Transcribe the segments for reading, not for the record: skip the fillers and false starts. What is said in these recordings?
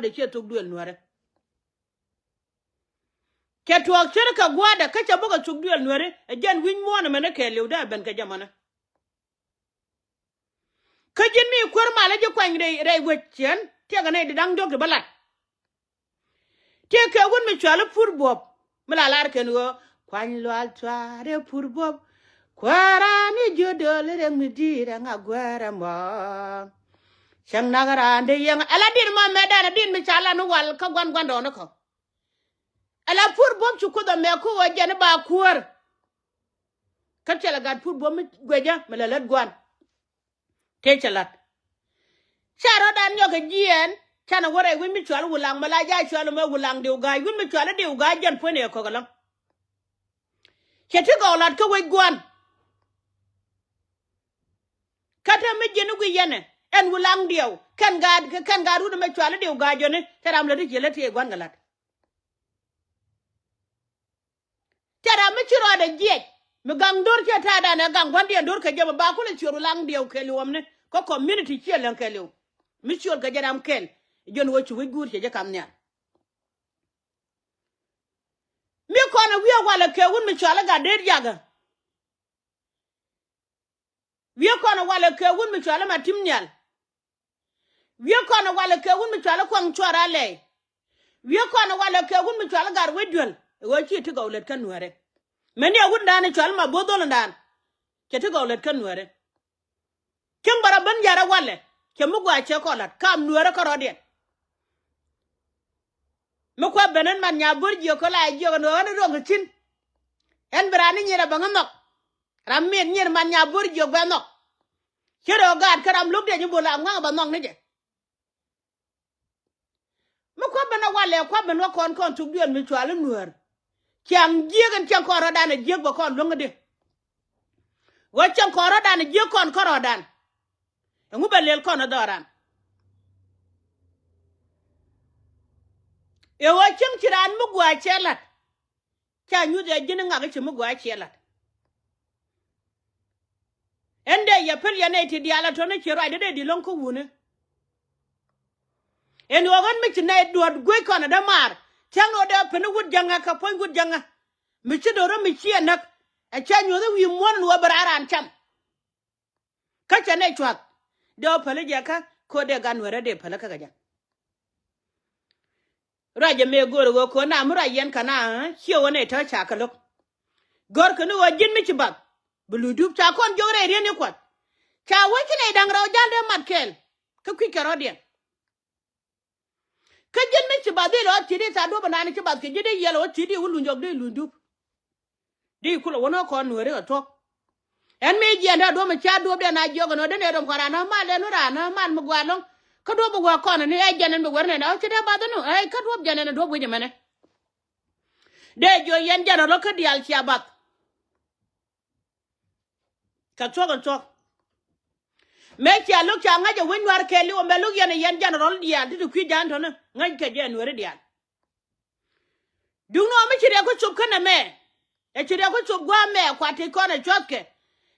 de che tuk duel nuare ke tuak chere ka gwada ka cha boga tuk duel nuare e jan win mo na mena ke lewda ben ka jamana ka jin mi kwar mala je kwang re wechen te ga ne dang jog de balat te ke gun mi chala pur bob mala lar ken go kwang lo al tware pur bob kwara ni jodol re mi dira nga gwara mo chang nagarande yang ala din ma medana din mi chala no wal ka gwan gwan do no ko ala pur bob chu ko da me ko wajane ba kur ka chala gad pur bob mi gweja mala lat gwan te chalat charo dan yo ke jien chana wore wi mi chwal wulang mala ja chwal me wulang de uga wi mi chwal de uga jan pone ko galang cheti go lat ko we gwan kata mi jenu gu yene en wulang diaw kan gad ru me chwal de uga jone taram la de jele te gwan galat taram mi chiro de je mi gang dor che ta da na gang gwan de dor ka jama ba ko le chiro lang diaw ke luomne ko community che lan ke lu mi chiro ga jadam ken jon wo chu gur che je kam nya mi ko na wi wala ke won mi chala ga der jaga wi ko na wala ke won mi chala ma timnyal wi ko na wala ke won mi chala kwang chora le wi ko na wala ke won mi chala gar wedwel wo chi ti gaulet kan nuare men ya won dan chala ma bodol dan che ti gaulet kan nuare ken bara ban yara wale ke mu gwa che ko lat kam nuare ko rodien mo ko benen man nya burji ko la jo no ro ro chin en brani nyira banganok ram men nyir man nya burji ko banok chero gad karam luk de nyubola nga banok ne je mo ko bena wale ko ben wa kon tuk dien mi chwal nuer cham jigen cham ko ro dan je bo kon lunga de wa cham ko ro dan je kon ko ro dan ngu belel kon doran e wa chim chiran mu gwa chelat cha nyu de jin nga ga mu gwa chelat ende ya pel ya ne ti diala to ne chiro ade de di lon ko wune en wogan mi ti ne do gwe kon da mar chango de pen wud janga ka pon wud janga mi ti do ro mi chi enak e cha nyu de wi mon wo bararan cham ka cha ne chwat do pele ja ka ko de gan were de pele ka ga ja raja me goro go ko na mura yen kana hiyo ne ta chaka lok gor kanu wajin mi chibak bulu dup cha kon jore re ne kwat cha waki ne dang raw jalde matkel ka kwi karodien ka jin mi chibak de lo tidi sa do banani chibak ke jide yelo tidi wulu njok de lundup di kula wono ko nuere to en me jenda do ma cha do de na jogo no de ne rom korana ma le no rana man mu gwalong ka do bu gwa kono ni e janen bu werne na o chede badano ay ka do janen do bu jemene de jo yen jana ro ka dial chiabat ka to me cha lu cha nga je win war ke li o me lu yen jana ro dial ti ku jan to na nga ke jen wore dial du no me chire ko chup kana me e chire ko chup gwa me kwa ti ko na chotke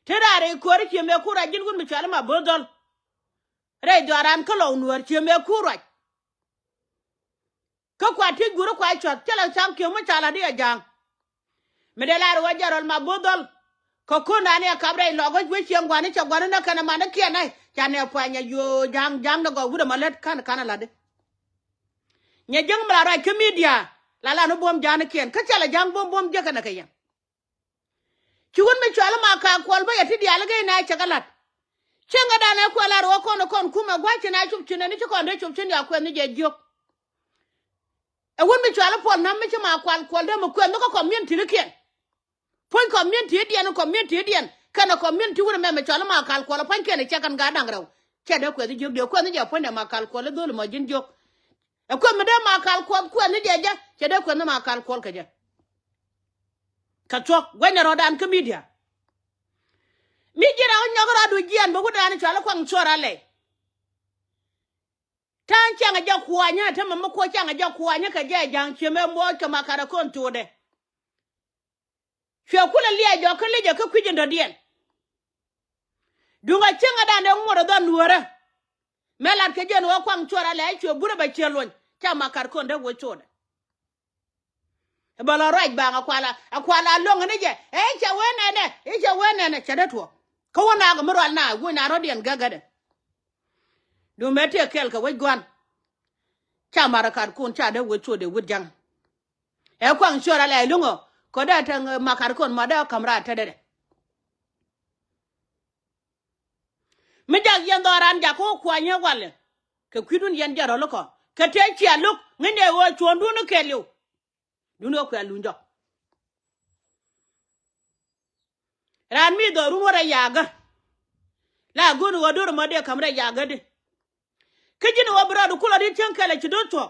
terare ko ri ke me kura jin gun mi chala ma bodol re joran ko lo nuor che me kura ka kwa ti guru kwa chot chala sam ke mo chala dia jang me de lar wa jarol ma bodol ko kuna ne kabre lo go we chiengwa ni chagwa na kana ma na kia nai chane panya yo jang no go wuda malet kana lade nya jang mala ra ke media la no bom jana kien ka chala jang bom je kana kayan chugun me chala ma ka kwal ba yati dia laga na chagalat chenga dana ko la ro kono kon kuma gwachi na chup chine ni ko ande chup chine akwa ni je jok e won me chala pon na me chama kwal de mo ko no ko community likien pon community dian kana community wona me chala ma kal kwal pon kene chakan ga dang raw che de ko di jok de ko ni je pon de ma kal kwal do mo jin jok e ko me de ma kal kwal ko ni je ja che de ko no ma kal kwal ka je ka chok gwenya rodan ka media mi jira on nyogora du jian bo gudani chala kwang chora le tan changa ja kuanya ta mamma ko changa ja kuanya ka je jang cheme mo ka makara kon tude fye kula liya jo ka leje ka kwijin do dien dunga changa da ne ngoro don wora melat ka jen wo kwang chora le chwe bura ba chelon cha makar kon de wo chode bala right ba akwala long ne je cha wenene chede to ko wona ga maro na wo na rodian gagade do mete kel ka we gwan cha marakar kon cha de wo chode wudjang kwang shora la lungo ko da tan makar kon ma da kamra ta de mi jag yan doran ja ko kwanya wale ke kwidun yan jaro loko ke te chia luk ngene wo chondu no kelu duno ko lunjo ran mi do rumo ra yaga la gonu wo dur ma de kamra yaga de kejin wo brado kula di chankale ci do to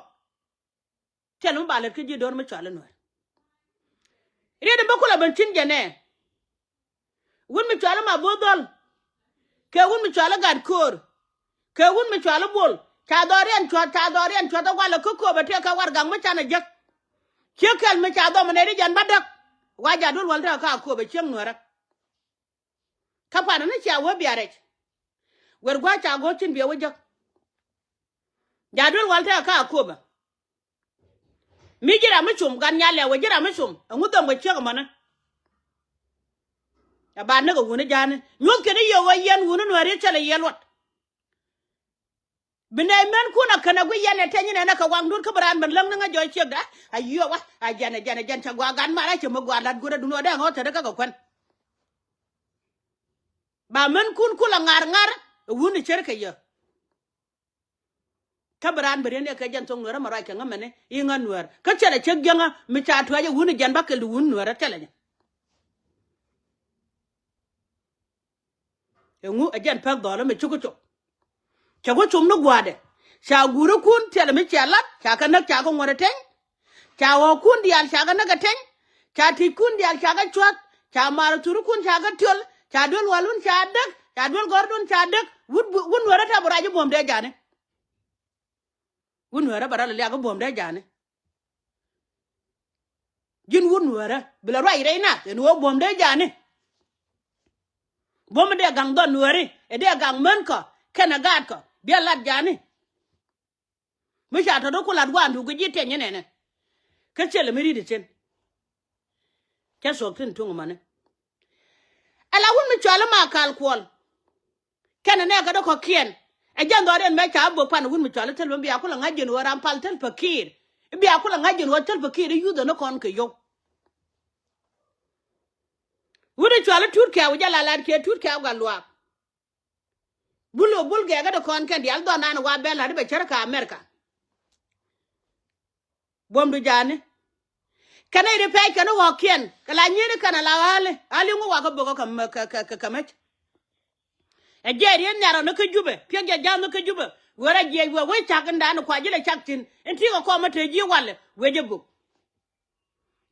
telum bale keji dor ma chala no rede bakula ban cin jane won mi chala ma bodol ke won mi chala gad kor ke won mi chala bol ta dorian chwa to wala ko ba te ka war gang ma chana jak kekel mi cha do mane ri jan badak waja dul walta ka ko be cheng nora ka pa na cha wo biare wer gwa cha go cin biye wajak jadul walta ka ko ba mi jira mi chum gan nyale we jira mi chum ngudom go cheng mana ya ba na go wona jane nyol ke ni yo wa yen wona no re chale yelwat binay men kuna kana gu yene tanyi na ka wang dur ka bran ban lang nga joy chek da ayo wa a jana jan cha gwa gan mara che mo gwa lat gu da duno da ngota da ka kwan ba men kun kula ngar wuni cherka yo ka bran bere ne ka jan tong nora mara ka ngamane inga nuar ka chere chek janga mi cha twa je wuni jan bakal wuni nuara tele ngu a jan pak do la mi chukucho chago chum no gwade cha guru kun tele mi chalat cha ka nak cha ko ngore ten cha wo kun dial cha ga naga ten cha ti kun dial cha ga chwat cha mar turu kun cha ga tol cha dol walun cha dak cha dol gordon cha dak wun wara ta buraji bom de jane wun wara bara le ga bom de jane jin wun wara bila rai reina en wo bom de jane bom de gang don wari e de gang men ko kana gad ko bia lat jani mi cha to ko lat wan du ko jite nyene ne ka chele mi ri de chen ka so tin tungu mane ala won mi chala ma kal kwol kana ne ga do ko kien e jan do den me cha bo pan won mi chala tel bia ko la ngajin waram pal tel pakir bia ko la ngajin wa tel pakir yu do no kon ke yo wona chala tur ka wa jala lat ke tur ka ga lwa bulo bul ga da kon kan dial do nan wa bela de be cerka America bom du jani kana ire pe kana wa kien kala nyiri kana la wale ali ngo wa ko bogo ka met e jeri nyaro no ka jube pe ga jam no ka jube wara je wa we chakan dan kwa jile chaktin enti ko mate ji wale we je bu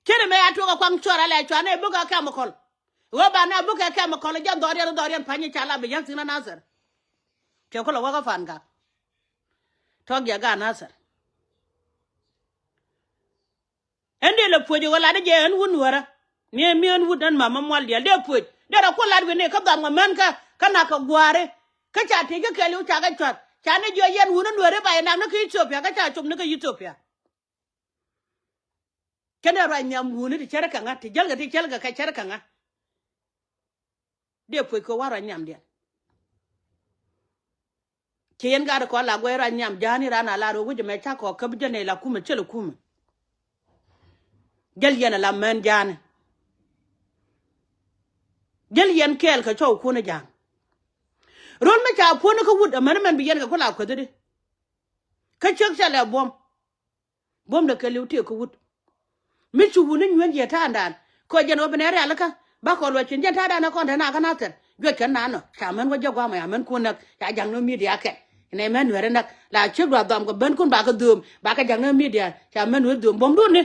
kene me atu ko kwang chora le chwana e buga ka makol wo ba na buga ka makol ja dorian panyi chala be yan sina nasar ke ko la wa fan ga to ga ga nasar ende le poje wala de je en wun wara ne mi en wudan mama mwal dia de poj de ra ko la ne ka ba man ka kana ka gware ka cha te ga kelu cha ga chat cha ne jo yen wun wara ba na ka Ethiopia ka cha chum ne ka Ethiopia kene ra nyam wun de chere ka nga te jel ga ka chere ka nga de poj ko wara nyam dia kien ga ko la gwera nyam jani rana la ro wuje me cha ko ka bi ne la kuma chele kuma gel yana la men jani gel yan kel ka chow kuna jang ron me cha pon ko wud man bi yan ka ko la ko de ka chok cha la bom de kelu te ko wud mi chu wun nyen je ta ndan ko je no bene re alaka ba ko lo chin je ta da na ko na ka na ten jo kan na no cha men wa je gwa ma men kun na cha jang no media ke ne men were nak la chi do dom ko ben kun ba ka dum ba ka jang no media cha men wo dum bom dun ni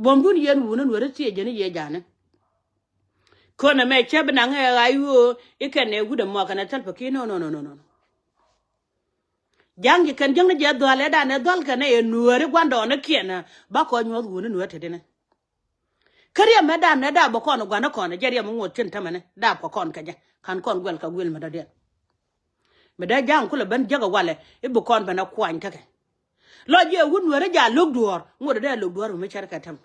bom dun yen wun were ti je ni ye jana ko na me che bna nga ayu ikene gude mo kana tal paki no jangi kan jang je do le da ne dol kana e nuore gwando na kiena ba ko nyo wun nuore te dene kariya me da ne da ba ko no gwana ko na jeriya mo ngot tin tamane da ko kon ka ja kan kon gwel ka gwel ma da de me da jang kula ben jaga wale ibu kon bana kwany take lo je wun were ja log duor ngode da log duor me char katam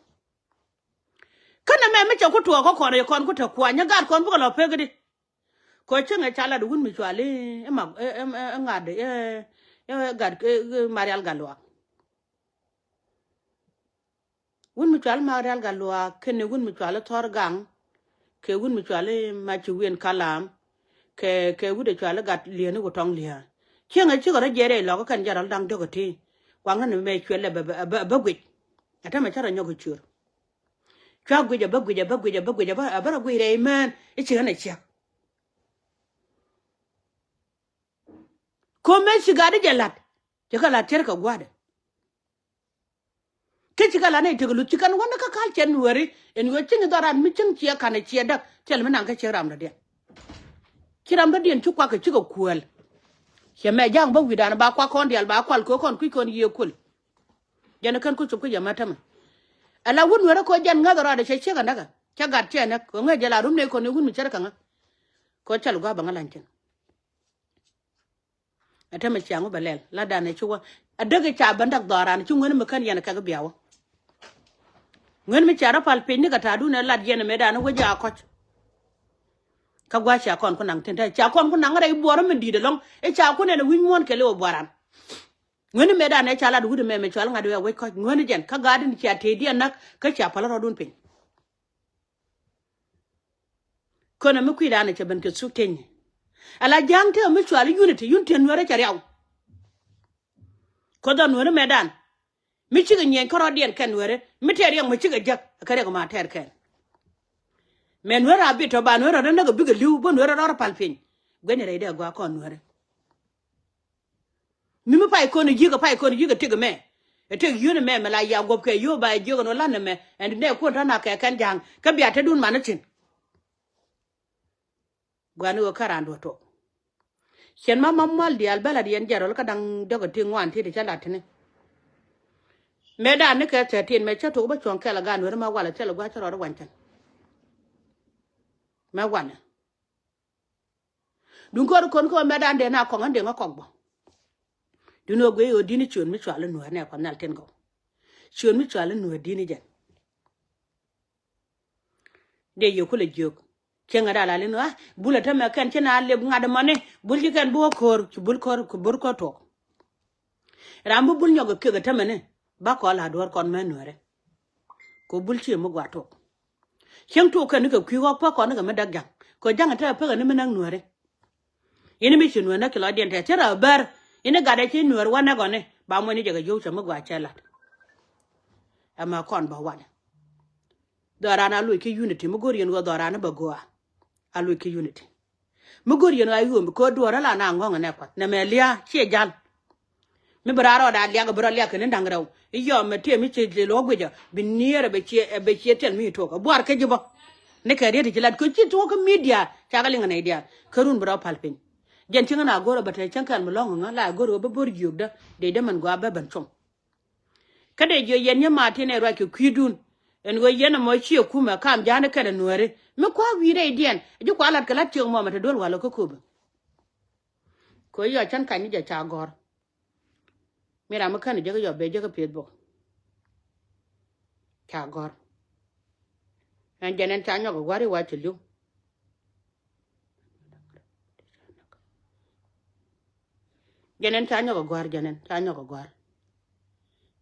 kana me cha ku tuo ko kon ku ta kwanya gar kon bu lo pegedi ko chenga chala du wun mi chwale e ma ngade gad marial galwa wun mi chwal marial galwa kene wun mi chwale tor gang ke wun mi chwale ma chi wen kalam ke wude chwale gat liene ko tong lia chenga chi ko jere lo ko kan jaral dang dogoti kwanga ne me chwele ba gwi ata ma chara nyogo chur chwa gwi ba gwi re man e chi na chi ko me sigade jalat jekala terka gwade ke chikala ne tegulu chikan wona ka kal chen wori en yo chingi doran mi ching chia kana chia dak tel menang ka chiram da de chiram da den chukwa ka chigo kuel ye me jang ba widana ba kwa kon dial ba kwal ko kon ku kon ye kul jana kan ku chuku ya matama ala wun wora ko jan ngadora da che chega ndaga chagat chene ko nge jala rum ne ko ne wun mi cher kanga ko chal ga ba ngalanchen atama chiangu balel la dane chuwa adaga cha bandak doran chu ngene mekan yana kaga biawo ngene mi chara pal pe ni ka tadu na lad yene medana waja koch ka gwa cha kon ko nang tenta cha kon ko nang re boro me dide long e cha ko ne win won kele o boran ngene medana cha lad wude me chal ngadu we ko ngene jen ka gadin cha te di nak ka cha pala rodun pe kono mi kwidana cha ban ke su tenye ala jangte mi chwal unity unity nwere cha yaw ko don nwere medan mi chiga nyen ko rodien ken nwere mi ter yang mi chiga jak kare ko ma ter ken men nwere abi to ba nwere na ga biga liu bo nwere ro palpin gwen re de gwa ko nwere mi mi pai ko ni jiga tiga me e tig yune me la ya gob ke yo ba jiga no lan me and ne ko ta na ke kan jang ka biya te dun manatin gwani wo karando to chen ma mamal di albala di en jarol ka dang dogo tingwan ti de chalatne meda ne ka tatin me chato ba chon kala gan wer ma wala tele gwa charo wantan ma wana dun ko meda de na ko ngande ngakon bo duno gwe o dini chon mi chwala no ne ko nal ten go chon mi chwala no dini jan de yo kula jok kenga dala le no bula ta me kan chena le ngada mane bul ji kan bo kor bul ko to rambu bul nyogo kega ta mane ba ko la dor kon menore ko bul chi mo gwa to chen to kan ga kwi pa ko na ga medaga ko janga ta pa ga ne menang nuore yene mi chinu na kilo den ta tera bar ina ga da chi nuore wana go ne ba mo ni jaga yo cha mo gwa chela ama kon ba wana dora na lu ki unity mo gor yen go dora na ba go alu ki unity mo gor yen ayu ko dora la na ngonga ne kwat na me lia chi jal mi braro da lia ga bro lia ken ndangraw iyo me te mi che lo gweja binire be che tel mi to ko bor ke jibo ne ka rete jilat ko ci to ko media cha ga linga ne dia karun bro palpin jen tinga na goro bata chan kan mo longa la goro ba bor yugda de man gwa ba ban chom kada je yen nya mate ne ro ke kwidun en go yen mo chi ku ma kam jana kada nuore mi kwa wire dien ji kwa lat kala ti mo mata dol wala ko ko ko yo chan kan ni ja cha gor mira ma kan je yo be je ko pet bo cha gor an jenen cha nyo go wari wa tilu jenen cha nyo go gwar jenen cha nyo go gwar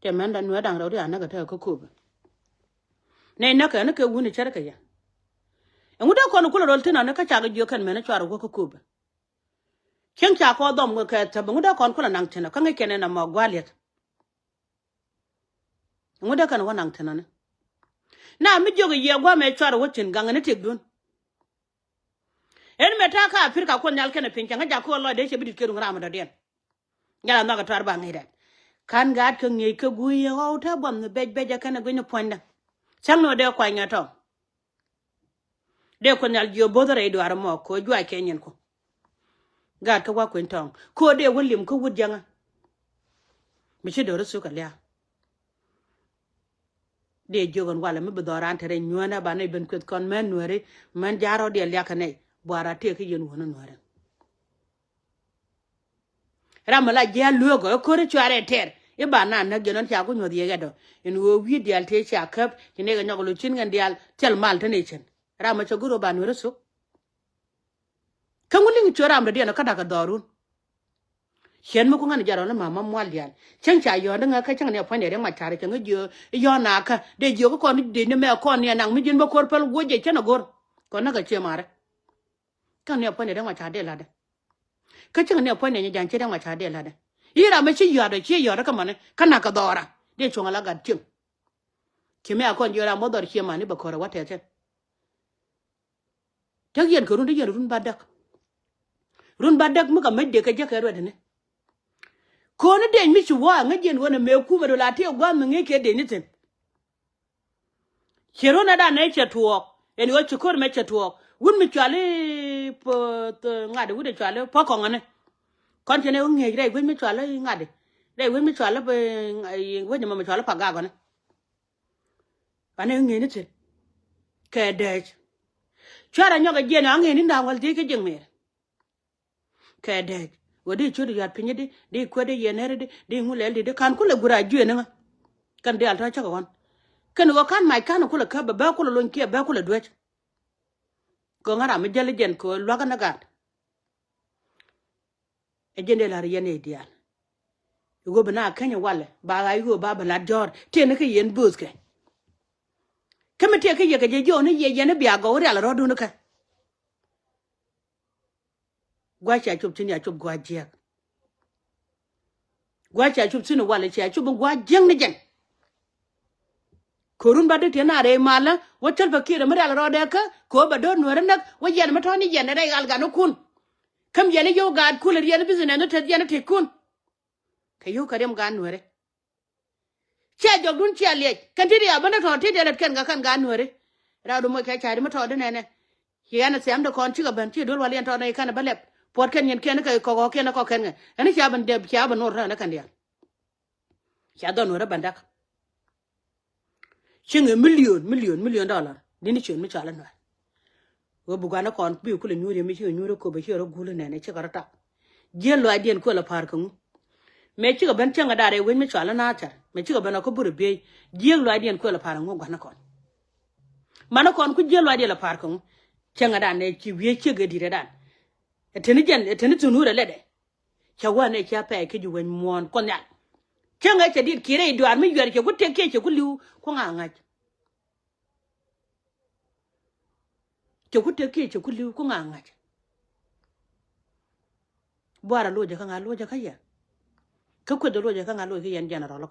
te man da nuwa dang ro ri ana ga ta ko ko ne na ka wuni charka ya nguda ko no kulo tina na ka cha ga jo kan mena charo ko ko ba ken cha ko dom ko ka ta nguda ko kulo nang tina ka ngeke ne na ma gwalet nguda kan wa nang tina na mi jogo ye gwa me charo wotin ganga ne tegdun en meta ka afrika ko nyal ken pincha nga ja ko lo de che bidit keru ngara ma da den ngala na ga tar ba ngi dat kan gat ka ngi ka guye ho ta bom ne beja kan go ne ponda sang no de ko nya to de ko nyal jo bodore do ar mo ko jwa kenyen ko gat ka wa ko entong ko de wolim ko wud janga mi che do su ka lia de jogon wala mi bedoran tere nyona ba ne ben ko kon men nuore man jaro de lia ka ne boara te ke yen wona nuore ramala je lugo ko re chware ter e ba na na genon cha ko nyodi yedo en wo wi dial te cha kap ne ga nyogolo chin ngan dial tel mal tane chen rama cha guro ba nwere so kanguli chora am de na kada ka dorun chen mo ko ngani jaro na mama mwal dial chen cha yo nga ka chen ne pon de ma chare chen jo yo na ka de jo ko ni de ne me ko ni nang mi jin ba kor pel goje chen gor ko na ga che mare kan ne pon de ma cha de la de ka chen ne pon ne jan che de ma cha de la de ira me chi yo de che yo da ka mane kana ka dora de chonga la ga tin kime akon jora mo dor che mane ba ko ra wate chen tak yen ko run de yen run badak mu ka medde ka jaka ro de ne ko ne de mi chi wa ngajen wona me ku ba do la te gwa mu ngeke de ni tin chero na da ne che tuo en wo chi kor me che tuo wun mi chale po ngade wu de chale po ko ngane kon chene nge re wun mi chale ngade re wun mi chale be wo ni ma chale pa ga gone pa ne nge ni tin ke de chara nyoga je na nge ni nda wal de ke jeng me ke de wodi chudu yat pinye de ko de yenere de ngulel de kan kula gura jue na kan de alta cha gon kan wo kan mai kan kula ka ba kula lon ke ba kula duet ko ngara mi jale jen ko lo ga gat e jende la yene dial go bana kanya wale ba ga go ba bala jor te ne ke yen buske kama te ke ye ke je ne ye ne bia go ri ala ro du ne ka gwa cha chup tin ya chup gwa je gwa cha chup tin wale cha chup gwa jeng ne jen korun ba de tena re mala wotel fakire mari ala ro de ka ko ba do no nak wo yen ma toni yen re gal ga no kun kam yen yo ga kul yen bizine no te yen te kun ka yo karem ga no re cha jog dun cha le kan ti ya bana to ti de ken ga kan ga no re ra do mo ka cha ri ma to de ne ne yana sam de kon ti ga ban ti do wale to ne kan ba lep pot ken yen ken ka ko ken ko ken ani cha ban de cha ban no ra na kan dia cha do no re bandak chinge million dollar dini chen mi chala na wo bugana kon bi ku le nyuri mi chi nyuri ko be chi ro gulu ne ne chi karata je lo adien ko la par kan me chi ga ban chenga dare wen mi chala na ta me chi ga ban ko buru be je lo adien ko la par ngo gana kon mana kon ku je lo adien la par kan chenga da ne chi wie chi ga dire dan eteni tunu re le de cha wa ne cha pa ke ju wen mon kon ya chenga che dit kire do ar mi yer ke ku te ke ku liu ko nga ke ku te ke ku liu ko nga boara loje ka nga loje ka ya ka ku de loje ka nga loje yan general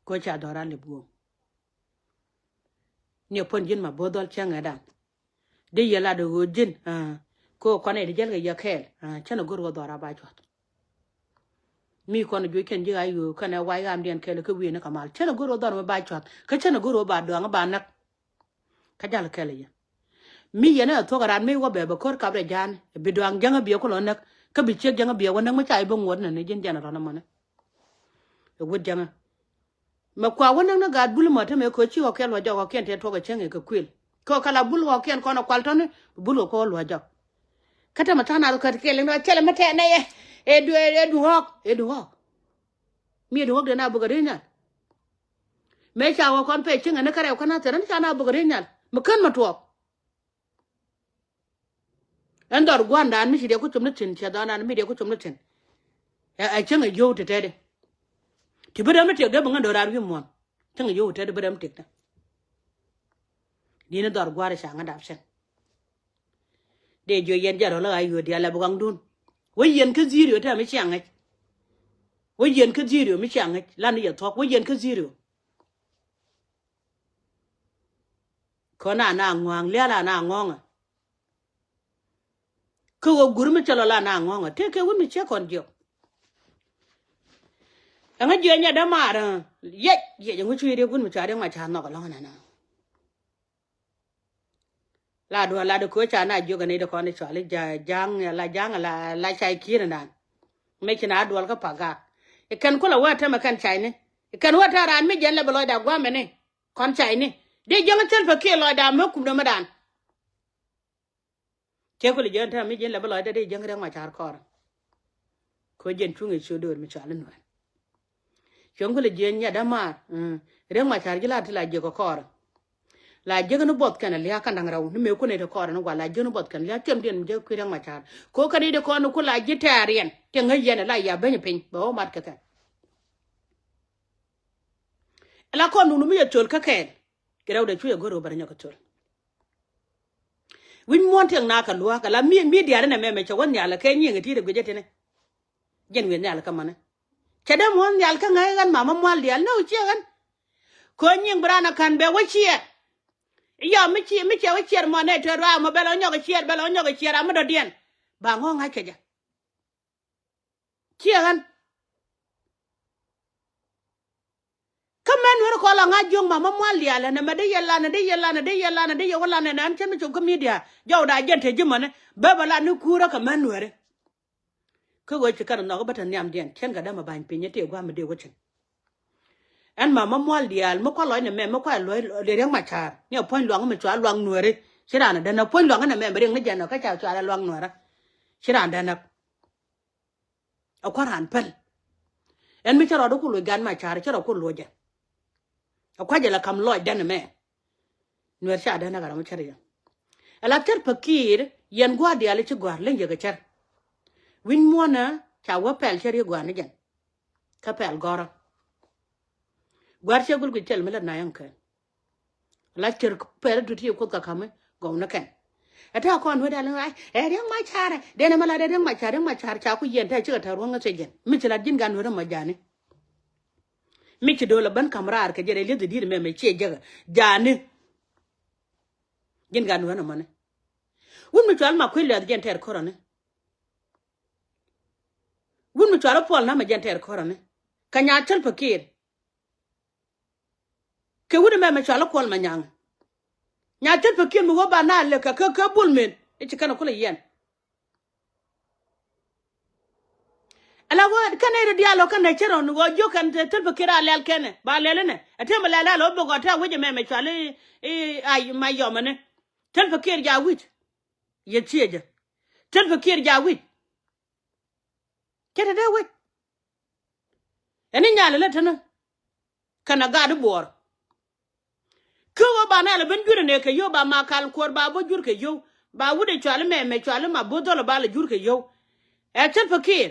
ko cha dora le bu ne pon jin ma bodol chenga dan de yela de go jin ko kone de jel ga ya kel chana gor go dora ba jot mi kono jo ken ji ayu kana wai am den kele ko wi na kamal chana goro dor ba jot ka chana goro ba do nga ba nak ka jal kele ya mi yana to garan mi wo be ba kor ka bre jan bi do ang janga bi ko lo nak ka bi che janga bi wona ma chai bon wona ne jin jana ro na mana e wud janga ma kwa wona na ga bul ma ta me ko chi ko kel wa jo ko ken te to ga chenge ka kwil ko kala bul ko ken kono kwalton bul ko lo jo kata matana ko kele no chele mate na ye edu hok mi edu hok de na bugarinya me cha wa kon pe chinga na kare ko na tran cha na bugarinya mu kan matwo endor gwanda mi de ko tumna tin cha dana mi de ko tumna tin a chinga yo te tede ti bada mate de bunga do rar wi mon chinga yo te de bada mate ta ni na dor gwara sha nga dap sen de jo yen jaro la ayo de ala bugang dun wo yen ka zero ta mi chang ai wo yen ka zero mi chang ai lan ya thok wo yen ka zero ko na ngwang le la na ngong ko wo guru mi chalo la na ngong te ke wo mi che kon jo anga je nya da mara ye ngu chui de gun mi cha de ma cha no ko la na la do ko cha na jo ga ne de ko ne chale jang la chai kira na me kina adwal ka paga e kan kula wata ma kan chai ne e kan wata ran mi jen le bolo da gwa me ne kon chai ne de jang tel fa ke lo da me kum do madan ke ko le jen ta mi jen le bolo da de jang re ma char ko ko jen chu ngi chu do mi cha len wa chong ko le jen nya da ma reng ma char gila ti la je ko kor la je no bot kana le ka ndang raw ni me ko ne de kor no wa la je no bot kan la tem den je ko reng ma char ko ka ni de ko no ko la je tarien te ngai yen la ya ben pin bo mat ka la ko nu mi ye chol ka ken kiraw de chu ye goro bar nya ko chol win mon tiang na ka lua ka la mi dia na me cha won ya la kai nyi ngati de gje ne jen wen ya la ka mane cha da mon ya ka ngai gan mama mwal dia no chi gan ko nyi brana kan be wa chi ya mi che wa chi mo ne to ra mo be lo nyo ga chi ra mo do dien ba ngo nga che ja chi gan kamen wer ko la nga jong mama mwal dia la na me de yella na de yola na nan chen mi chu ko media jaw da jen te jimane be ba la ni kura kamen wer ko go chi kan no ko batan nyam dien chen ga da ma ban pinye te gwa me de wo chen an mama mwal dia mo ko loy ne me mo ko loy le reng ma char ne pon luang me chwa luang nuere sira na da na pon luang na me reng ne jan ka cha chwa la luang nuera sira da na a ko ran pel en mi charo do ko lo gan ma char charo ko lo ja a ko ja la kam loy da na me nuer sha da na ga mo char ya ala ter pakir yen gwa dia le chi gwa len je ga char win mo na cha wa pel chari gwa ne jan ka pel goro gwar che gul tel mela na yanka la cher per du ti ko ka kame go na ken ata ko an wada lan ai reng ma chara de na mala de reng ma char cha ku yen ta chi ta ruwan se gen mi chila din gan wada ma jani mi chi do la ban kamrar ka jere le de dir me che jaga jani din gan wada mane wun mi chal ma ku le gen ter korone wun mi chal pol na ma gen ter korone kanya chal pakir ke wude me chala kol manyang nya tet pekin mo ba na le ka bulmen e ci kana kula yen ala wo kana ire dialo kana chero no jo kan tet pekira lel kene ba lele ne atem lele lo bogo ta wuje me chala ay ma yomane tet pekir ja wit ye tieje tet pekir ja wit kete de wit eni nya le tana kana gadu bor ko ba na le ben jure ne ke yo ba ma kal kor ba bo jur ke yo ba wude chale me chale ma bo dolo ba le jur ke yo e tet fakir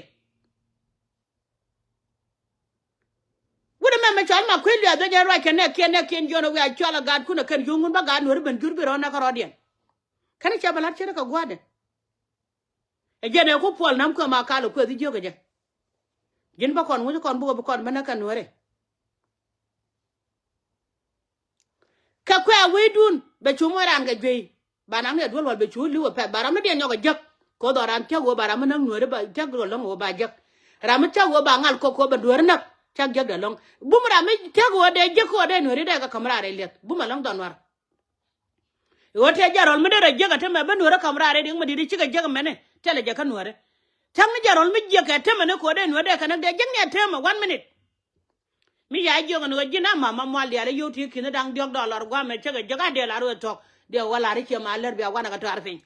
wude me chale ma kweli ado je ra ke ne ken jono wi a chala gad kuna ken yungun ba gad wor ben jur bi ro na ko rodien kana cha balat chere ka gwade e je ne ko pol nam ko ma kal ko di joge je jin ba kon wude kon bu kon bana kan wore ka kwa wedun be chumo ran ga jwe banam ne dwol wal be chu liwo pe baram ne nyoga jak ko do ran tago baram nan nuore ba jak do long wo ba jak ram tago ba ngal ko ba duor nak jak jak da long bumra me tago de jak ko de nuore de ga kamra re let buma long don war wote jarol me de jak ta me ba nuore kamra re ding me di ci ga jak me ne tele jak nuore tang jarol me jak ta me ne ko de nuore de kana de jak ne ta me 1 minute mi ya jo no jina mama mwal ya le yuti kina dang diok dollar gwa me chega jaga de la ro tok de wala ri ke maler bi agwa na ka tarfin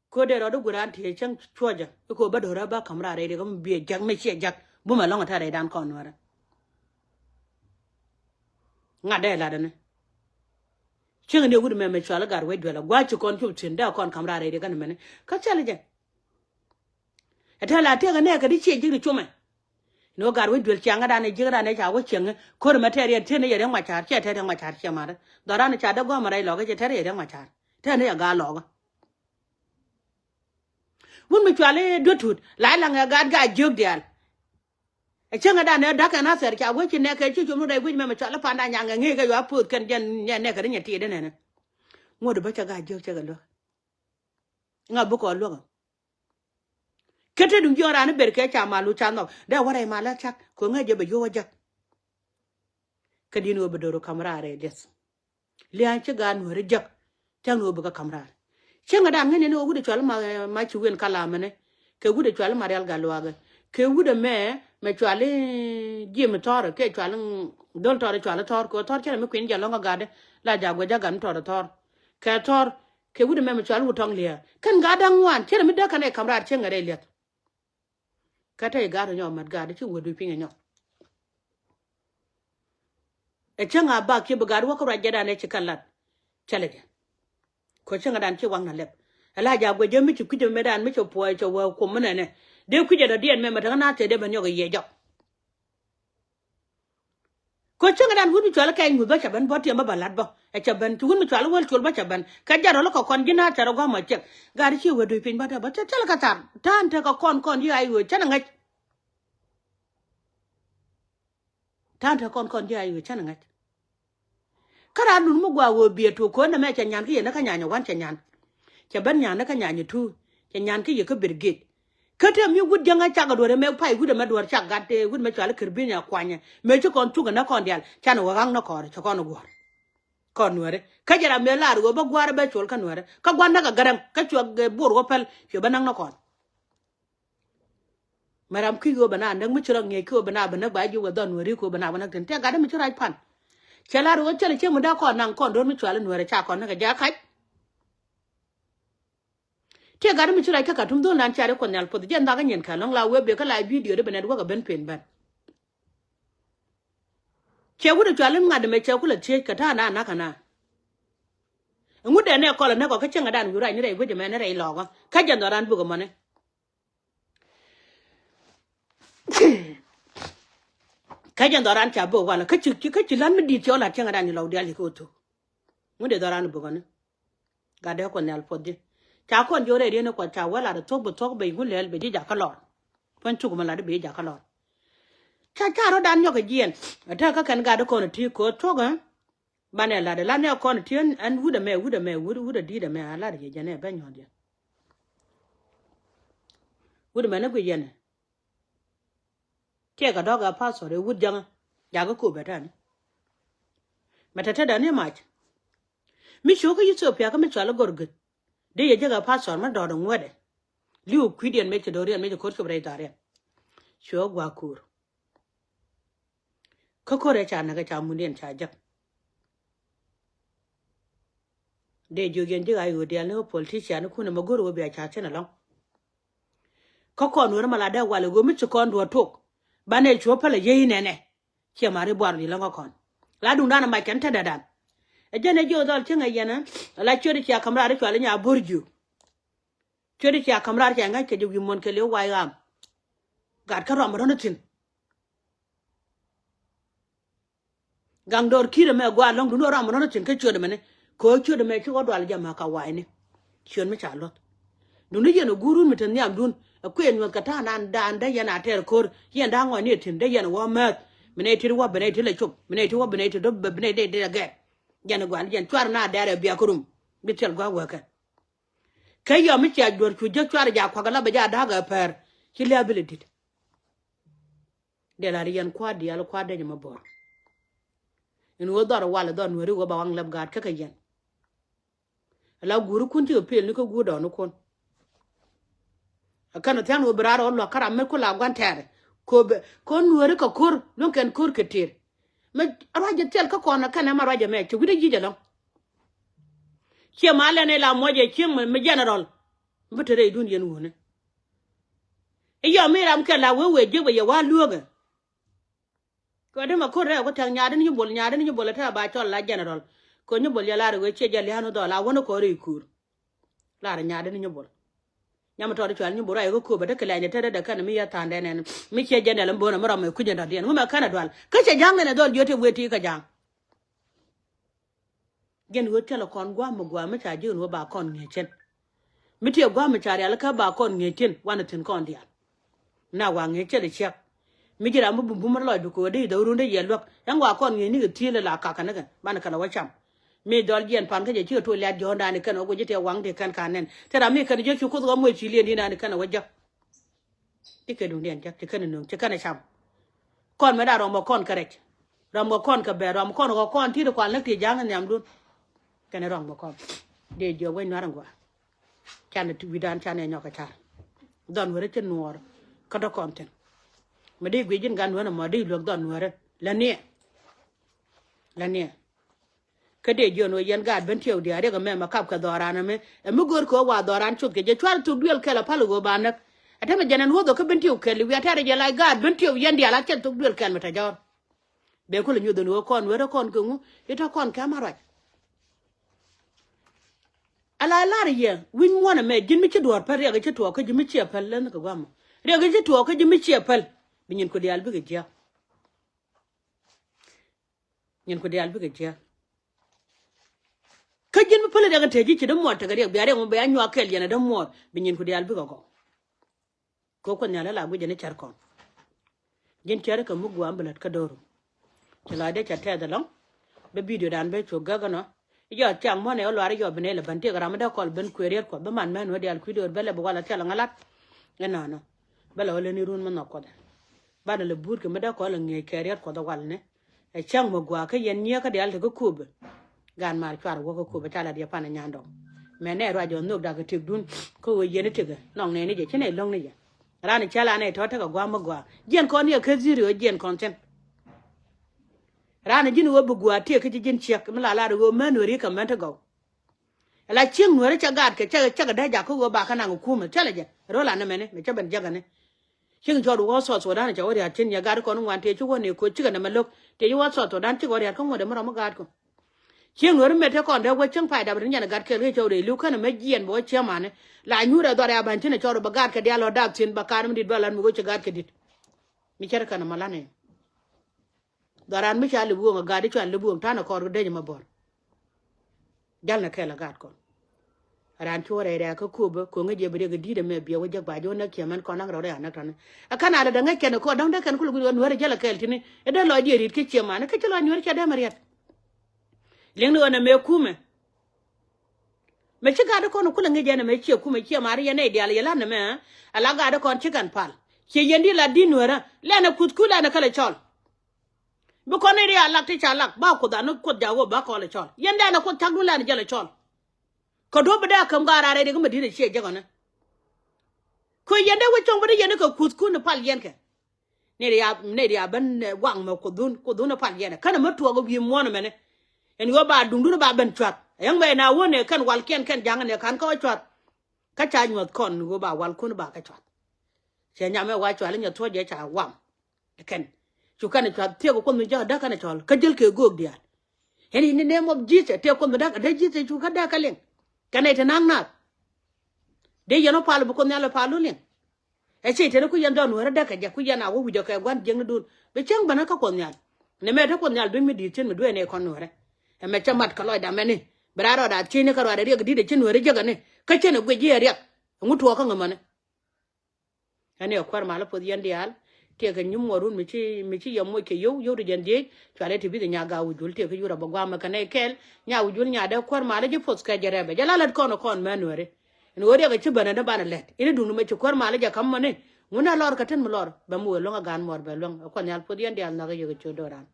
ko de ro du guran ti chang choja ko ba do ra ba kamra re de ko bi jak me che jak bu ma long ta re dan kon wara nga de la de ne chega de gudu me chala gar we de la gwa chi kon chu tin da kon kamra re de kan me ne ka chale je eta la te ga ne ka di che ji ri chume no gar we dwel changa dane jigra ne cha wo cheng ko ma tere te ne yere ma char che te ma char che ma da ran cha da go ma rai lo ga che tere yere ma char te ne ya ga lo ga wun mi chwale do tut la la nga ga jog dial e changa dane da ka na ser cha wo chi ne ke chi chu dai wi me ma chala pa na nya nga nge ga yo put kan jen ne ka ne ti de ne ngodo ba cha ga jog che ga lo nga bu ko lo kete dum jora ne berke cha malu chano da wara mala chak ko ngaje be yo wajak kadino be doro kamrare des lian ci gan wore jak tango be ka kamrare cenga da ngene no gude chwal ma ci wen kala mane ke gude chwal marial galwaga ke gude me chwal jim tor ke chwal dol tor chwal tor ko tor kere me kwin jalonga gade la jagwa jagan tor ke tor ke gude me chwal wutong lia kan gada ngwan kere me da kane kamrare cenga re liat ka te ga ro nyo mat ga de chu wo du pinga nyo e changa ba ki ba ga ro ko ra jada ne chi kalat chale de ko changa dan chi wang na lep ala ja go je mi chu ku je me dan mi chu po cho wo ko mo ne de ku je da dien me ma ta na te de ba nyo ga ye jo ko changa dan hu mi chu ala kai ngu ba cha ban bo ti ma ba lat bo e cha ban tu mi chu ala wol chu ba cha ban ka ja ro ko kon gina ta ro go ma che ga ri chi wo du pin ba ta ba cha la ka tar tan ta ko kon ji ai wo cha na ngai tan ta kon ji ai wo cha na ngai kara nun mu gwa wo bie to ko na me cha nyan ki na ka nya wan cha nyan cha ban nya na ka nya tu cha nyan ki ye ka brigade ka te mi gud janga cha ga do me pai gud ma do cha ga te gud me cha la kirbi nya kwanya me cha kon tu ga na kon dial cha na wa gang na ko cha kon go kon nuore ka jara me la ro ba gwar ba chol ka nuore ka gwan na ga garam ka chwa bor go pel yo banang na kon maram ki go bana ndang mi chura nge ko bana bana ba ju ga don nuore ko bana bana ten te ga da mi chura pan chala ro chala che mu da kon nang kon do mi chwa la nuore cha kon na ga ja kai te ga da mi chura ka tum do nan cha re kon nal pod je nda ga nyen ka long la we be ka la video de bana do ga ben pen ban che wu de chwa la ngad me che ku la che ka ta na kana ngu de ne ko la ne ko ka chenga dan yu ra ni re wu de me ne re lo ga ka jan do ran bu ga mo ne ka jan do ran cha bo wala ka chi lan mi di cho la chenga dan ni lo de ali ko to ngu de do ran bu ga ne ga de ko nal pod de cha kon jo re ne ko cha wala da tok bu tok be ngu lel be ji ja ka lo pon chu ko ma la de be ja ka lo cha ro dan yo ka jien ta ka kan ga de ko ne ti ko to ga bane la de la ne ko ne ti an wu de me di de me ala de je ne be nyo de wu de me ne ku je ne ke ga do ga pa so de wu jang ya ga ko be ta ne mata ta da ne ma mi sho ko Ethiopia ka mi chala gorgut de ye ga pa so ma do do ngode liu kwidien me che do rian me ko ko bre ta re sho gwa kur ko re cha na ga cha mun den cha jak de jogen de ayo de no politician ku na magoro be cha cha na long ko no ma la da wala go mi ko ndo tok bane cho pala ye ne ne che mari bwar ni long kon la dun dana ma kan ta dadan e jene jo dol chenga yana la chori cha kamra ri chwala nya borju chori cha kamra cha nga ke ju mon ke le wai gam gad ka rom ron tin gang dor kire me gwa long du rom ron tin ke chode mene ko chode me ko dwal jama ka wai ne chon me cha lot du ni yeno guru mitan nyam dun ko en ka ta nan dan da yana ter kor yen da ngo ni tin da yana wa ma mene tir wa bene tir le chup mene tir wa bene tir do bene de ga yana gwa yen twar na da biya kurum bitel gwa wa ka kay yo mi cha dor ku je twar ja kwa gala ba ja da ga per ki liability de la riyan kwa di al kwa de ma bor en wo dor wala don wori wo ba wang lab gat ka yen la guru kun ti pel ni ko gu do no kon kana tan wo braro lo kara me ko la gwantere ko nuore ko kur lon ken kur ketir me raja tel ka kona kana ma raja me ci gude jije lo ci mala ne la moje ci me general mbutere dun yen wona e yo me ram ka la we je we wa luoga ko de ma ko re ko tan nyaade ni bol ta ba chol la general ko ni bol ya la re we ci je le hanu do la wona ko re kur la re nyaade ni bol nyama to chwal ni bora ko ko ba de kala ne tere da kana mi ya tande ne mi che jene lam bona mara mai kuje da den ma kana dwal ka che jang ne dol yote weti ka jang gen wo tele kon gwa mo gwa ma cha ji no ba kon nge chen mi te gwa ma cha ya ka ba kon nge chen wana tin kon dia na wa nge che de chek mi jira mu bum bum lo du ko de da runde ye lok yang wa kon nge ni ga tile la ka kana ga ban kana wa cham mi dol yen pan ka je chi to le jo ndani kana go jite wang de kan kanen te ra mi kan je chu ko go mo chi le ni na kana wajja ike dun den jak te kana no te kana cham kon me da ro mo kon correct ro mo kon ka be ro mo kon go kon ti do kwan lek ti jang nyam dun kana ro mo kon de jo we na rangwa kana tu widan chane nyoka cha don wore te nuor ka do konten me de gwe jin gan wona mo de lok don wore la ne kade jono yen gad ben tew diare ga mema kap ka dorana me mu gor ko wa doran chut ke je twal tu duel kala palugo banak ata me janan ho do ka bentiu kel wi ata re la ga bentiu yendi ala chen to duel kel mata jor be ko le nyu do no kon wera kon ko ngu ita kon ka mara ala la ye win wona me jin mi ci dor par ya ga ci to ko jimi ci pel len ko gwam re ga ci to ko jimi ci pel bi ñin ko dial bi ga ja ñin ko dial bi ga ja ka jin mi pel daga teji ci dum mo ta ga re bi are mo be anyu akel yana dum mo bi ñin ko dial bi ga ko nyala la bu jene char kon jin char ka mu gwam balat ka doru ci la de cha te da long be video dan be cho ga no yo chang mo ne lo ari yo bene le bante gram da kol ben kwerier ko be man men wadi al kwido bele bo wala tela ngalat ena no bele wala ni run man ko da ba da le bur ke me da ko la nge kerier ko da wal ne e chang mo gwa ka yen nye ka de al ko kube gan mar kwar wo ko kube tala dia pana nyando me ne ro jo nok da ka tik dun ko wo yen tiga nong ne ni je chene long ne je rani chala ne to ta ka gwa mo gwa jen ko ni ka zero jen content rana jin wo bugwa te ke jin chek mala la ro manu ri ka manta go la ching no re cha gad ke cha da ja ko go ba kana ku me chala je ro la na mene me cha ban jaga ne ching jo ro so dan cha ori atin ya gad ko no wan te chu go ne ko chi ga na malok te yo so to dan chi go ri ko ngode mo gad ko ching no re me te kon de wo ching pai da brin ya gad ke re cho re lu kana me jien bo che ma ne la nyu re do re ban tin cho ro ba gad ke dia lo dak tin ba kan mi dit ba lan mu go cha gad ke dit mi cha kana mala ne daran mi chali buo ngadi chali buo tana kor de ma bor dal na kala gat ko ran chore re ka kuba ko ngeje bede ga dide me biya wajak ba jo na keman ko nang ro na tan akana da ngake ken ko dang da ken kulu gon wore jala kel tini e da lo di rit ke chema na ke chalo nyore cha da mariat lengno na me kume me chiga da ko no kulu ngeje na me che kume che mari ya ne di ala yala na me ala ga da kon chikan pal che yendi la dinwara la na kutkula na kala chol bu ko ne ri alak ti chalak ba ko da no ko jago ba ko le chol yenda na ko tagnu la ni jale chol ko do bada kam gara re de ko medine che jago na ko yenda we chong bada yenda ko kutku na pal yen ke ne ri ya ban wang ma ko dun na pal yen kana ma to go bi mo na mene en go ba dundu ba ben chat yang be na wone kan wal ken jang ne kan ko chat ka cha nyot kon go ba wal kun ba ka chat che nya me wa chat le nya to je cha wam ken chu kana chat te ko mi ja da kana chol ka jel ke gog dia eni ni name of Jesus te ko mi da Jesus chu ka da ka len kana te nang na de yano palu bu ko nyalo palu len e che te ko yando no da ka ja ku yana wo video ka gwan jeng dun be chang bana ka ko nyal ne me ta ko nyal do mi di chen mi do ne ko no re e me chamat ka loy da me ni braro da chi ne ka ro da ri ga di de chen no re jaga ne ka chen ne gwe je ri ngutu ka ngama ne ane ko ma la po yandi al te ka nyum warun mi ci yam mo ke yow de jande chale ti bi nya ga wujul te ka yura ba gwa ma kana kel nya wujul nya da kwar ma la je pos ka jere be jalalat kono kon manore en wori ga ci bana da bana let ina dunu me ci kwar ma la ja kam ma ne nguna lor ka ten mo lor ba mu lo ga gan mor be lo ko nyal po yandi al na ga yoga ci doran